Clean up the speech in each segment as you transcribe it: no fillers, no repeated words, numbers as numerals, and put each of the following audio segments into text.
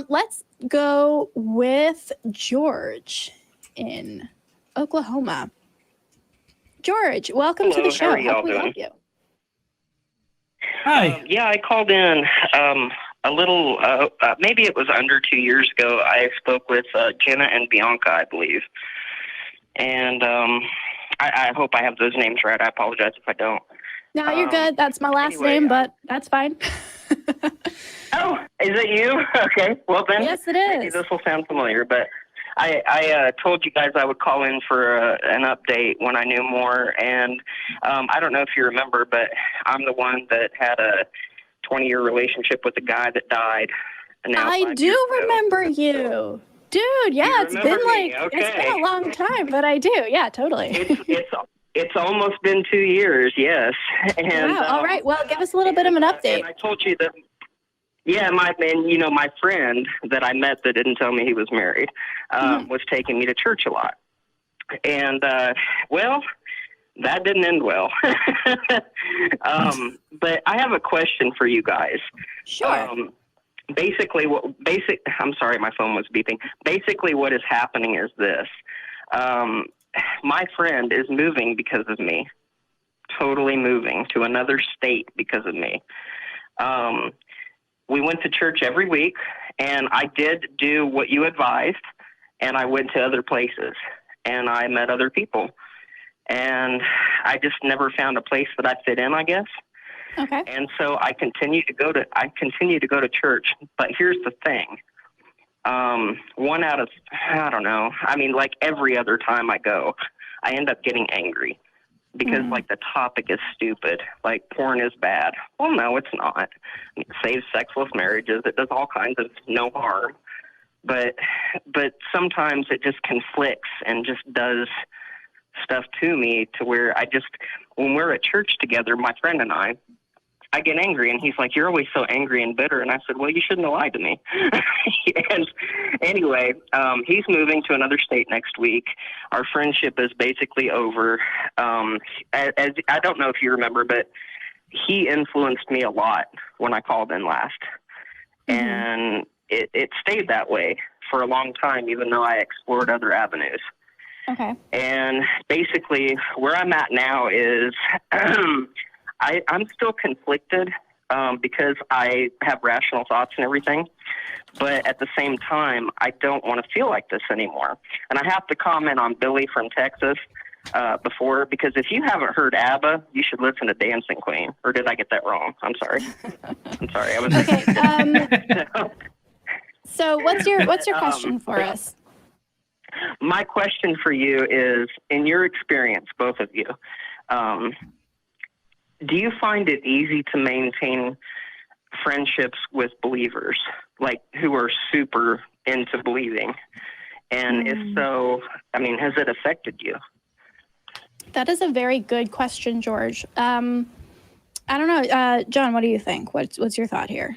Let's go with George in Oklahoma. George, welcome to the show. How are y'all How can we doing? help you? Hi. Yeah, I called in a little, maybe it was under 2 years ago. I spoke with Jenna and Bianca, I believe. And I hope I have those names right. I apologize if I don't. No, you're good. That's my last name, but that's fine. Oh, is it you? Okay. Well, then Yes, it maybe is. this will sound familiar, but I told you guys I would call in for an update when I knew more, and I don't know if you remember, but I'm the one that had a 20-year relationship with a guy that died. I do remember you. Dude, yeah, it's been it's been a long time, but I do. Yeah, totally. It's almost been 2 years, yes. And, wow. All right. Well, give us a little bit of an update. And I told you that, yeah, my friend that I met that didn't tell me he was married was taking me to church a lot. And, well, that didn't end well. But I have a question for you guys. Sure. I'm sorry, my phone was beeping. Basically, what is happening is this. My friend is moving because of me, totally moving to another state because of me. We went to church every week, and I did do what you advised, and I went to other places, and I met other people, and I just never found a place that I fit in, I guess. Okay. And so I continue to go to church, but here's the thing. One out of, I don't know, I mean, like every other time I go, I end up getting angry because like the topic is stupid, like porn is bad. Well, no, it's not. It saves sexless marriages. It does all kinds of no harm, but sometimes it just conflicts and just does stuff to me to where when we're at church together, my friend and I get angry, and he's like, "You're always so angry and bitter." And I said, "Well, you shouldn't have lied to me." And anyway, he's moving to another state next week. Our friendship is basically over. As I don't know if you remember, but he influenced me a lot when I called in last. And it stayed that way for a long time, even though I explored other avenues. Okay. And basically where I'm at now is I'm still conflicted because I have rational thoughts and everything. But at the same time, I don't want to feel like this anymore. And I have to comment on Billy from Texas before, because if you haven't heard ABBA, you should listen to Dancing Queen. Or did I get that wrong? I'm sorry. I was okay. So what's your question for us? My question for you is, in your experience, both of you, do you find it easy to maintain friendships with believers, like who are super into believing? And if so, I mean, has it affected you? That is a very good question, George. I don't know, John. What do you think? What's your thought here?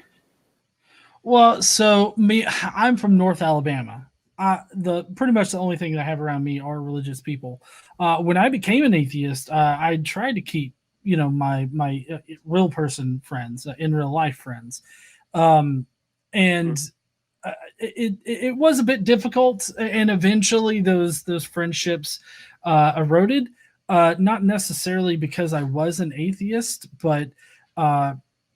Well, so I'm from North Alabama. Pretty much the only thing that I have around me are religious people. When I became an atheist, I tried to keep, my real person friends, in real life friends, and it was a bit difficult, and eventually those friendships eroded. Not necessarily because I was an atheist, but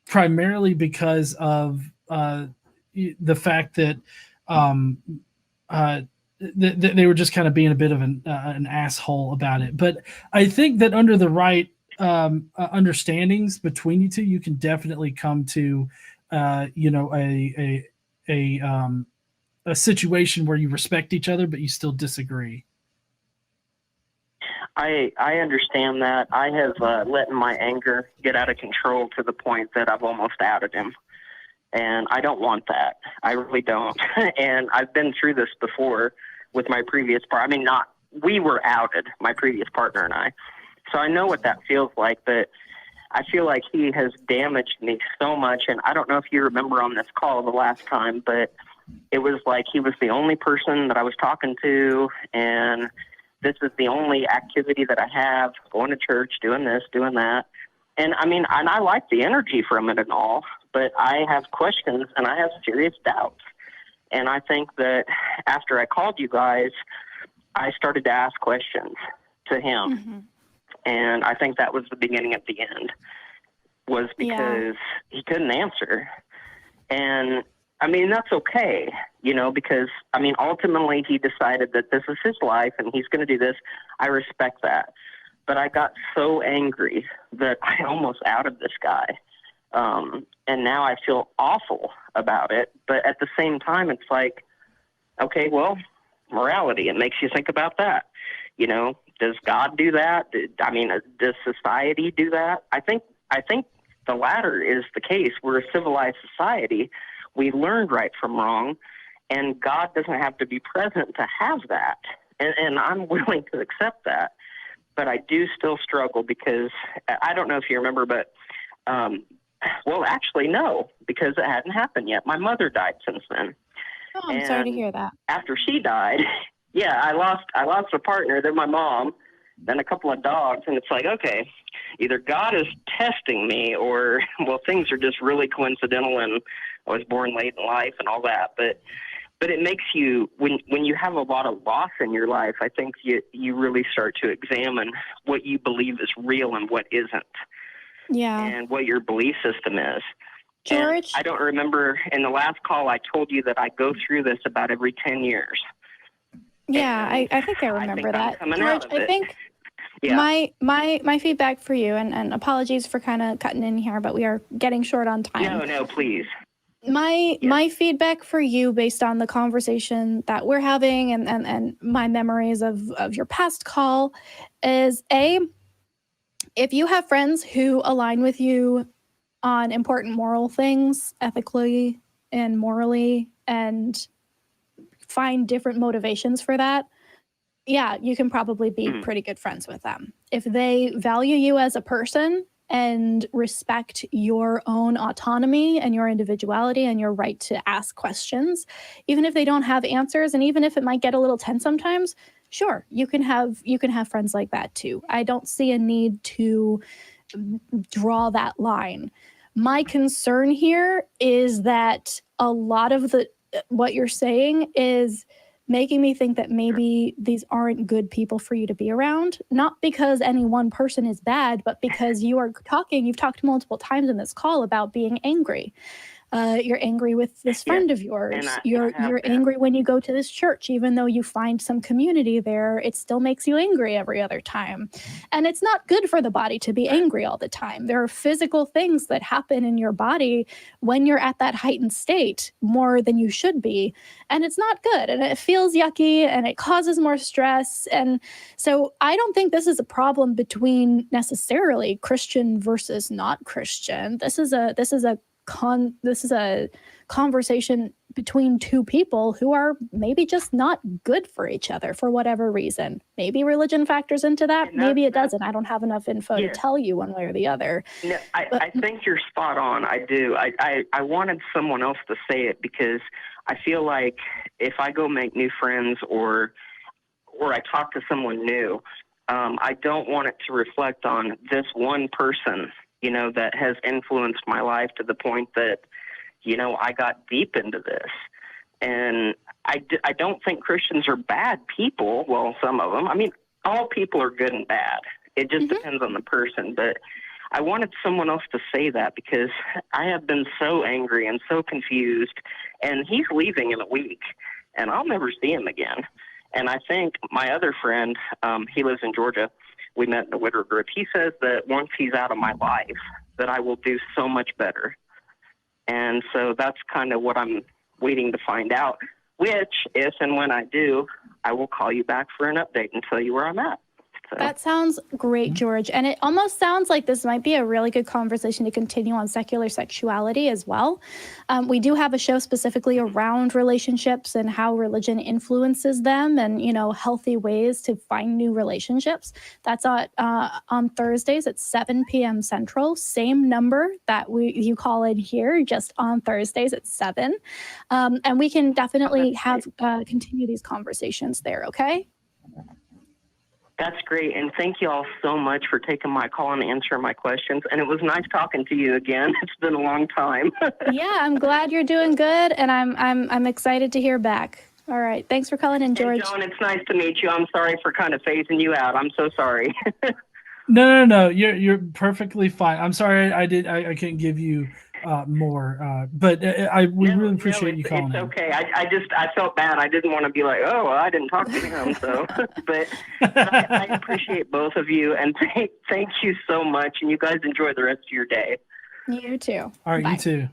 primarily because of the fact that they were just kind of being a bit of an asshole about it. But I think that under the right understandings between you two, you can definitely come to a situation where you respect each other, but you still disagree. I understand that. I have let my anger get out of control to the point that I've almost outed him. And I don't want that. I really don't. And I've been through this before with my previous partner. I mean, we were outed, my previous partner and I. So I know what that feels like, but I feel like he has damaged me so much. And I don't know if you remember on this call the last time, but it was like he was the only person that I was talking to, and this is the only activity that I have, going to church, doing this, doing that. And I mean, and I like the energy from it and all, but I have questions and I have serious doubts. And I think that after I called you guys, I started to ask questions to him. Mm-hmm. And I think that was the beginning of the end, was because he couldn't answer. And I mean, that's okay, you know, because I mean, ultimately he decided that this is his life and he's going to do this. I respect that. But I got so angry that I almost outed this guy. And now I feel awful about it. But at the same time, it's like, okay, well, morality, it makes you think about that. You know, does God do that? I mean, does society do that? I think the latter is the case. We're a civilized society. We learned right from wrong, and God doesn't have to be present to have that. And I'm willing to accept that. But I do still struggle because I don't know if you remember, but well, actually, no, because it hadn't happened yet. My mother died since then. Oh, I'm sorry to hear that. After she died, yeah, I lost a partner, then my mom, then a couple of dogs, and it's like, okay, either God is testing me or, well, things are just really coincidental and I was born late in life and all that. But it makes you, when you have a lot of loss in your life, I think you really start to examine what you believe is real and what isn't. Yeah. And what your belief system is. George? And I don't remember, in the last call, I told you that I go through this about every 10 years. Yeah, I think I remember that. George, I think my feedback for you, and apologies for kind of cutting in here, but we are getting short on time. No, please. My feedback for you, based on the conversation that we're having and my memories of your past call, is if you have friends who align with you on important moral things, ethically and morally, and find different motivations for that, yeah, you can probably be pretty good friends with them. If they value you as a person and respect your own autonomy and your individuality and your right to ask questions, even if they don't have answers, and even if it might get a little tense sometimes, sure, you can have friends like that too. I don't see a need to draw that line. My concern here is that a lot of what you're saying is making me think that maybe these aren't good people for you to be around, not because any one person is bad, but because you've talked multiple times in this call about being angry. You're angry with this friend of yours. You're angry when you go to this church, even though you find some community there, it still makes you angry every other time. And it's not good for the body to be angry all the time. There are physical things that happen in your body when you're at that heightened state more than you should be. And it's not good. And it feels yucky and it causes more stress. And so I don't think this is a problem between necessarily Christian versus not Christian. This is a conversation between two people who are maybe just not good for each other for whatever reason. Maybe religion factors into that. Maybe it doesn't. I don't have enough info to tell you one way or the other. No, I think you're spot on. I do. I wanted someone else to say it because I feel like if I go make new friends or I talk to someone new, I don't want it to reflect on this one person, you know, that has influenced my life to the point that, you know, I got deep into this. And I don't think Christians are bad people. Well, some of them. I mean, all people are good and bad. It just depends on the person. But I wanted someone else to say that because I have been so angry and so confused. And he's leaving in a week, and I'll never see him again. And I think my other friend, he lives in Georgia. We met in the Witter group. He says that once he's out of my life, that I will do so much better. And so that's kind of what I'm waiting to find out, which, if and when I do, I will call you back for an update and tell you where I'm at. So. That sounds great, George. And it almost sounds like this might be a really good conversation to continue on secular sexuality as well. We do have a show specifically around relationships and how religion influences them and, you know, healthy ways to find new relationships. That's on Thursdays at 7 p.m. Central. Same number that you call in here, just on Thursdays at 7. And we can definitely have continue these conversations there, okay? That's great. And thank you all so much for taking my call and answering my questions. And it was nice talking to you again. It's been a long time. Yeah, I'm glad you're doing good, and I'm excited to hear back. All right. Thanks for calling in, George. Hey, John, it's nice to meet you. I'm sorry for kind of phasing you out. I'm so sorry. No. You're perfectly fine. I'm sorry I couldn't give you more, but we really appreciate you calling It's in. okay. I felt bad. I didn't want to be like, oh, well, I didn't talk to him. So, but I appreciate both of you, and thank you so much. And you guys enjoy the rest of your day. You too. All right, Bye. you too.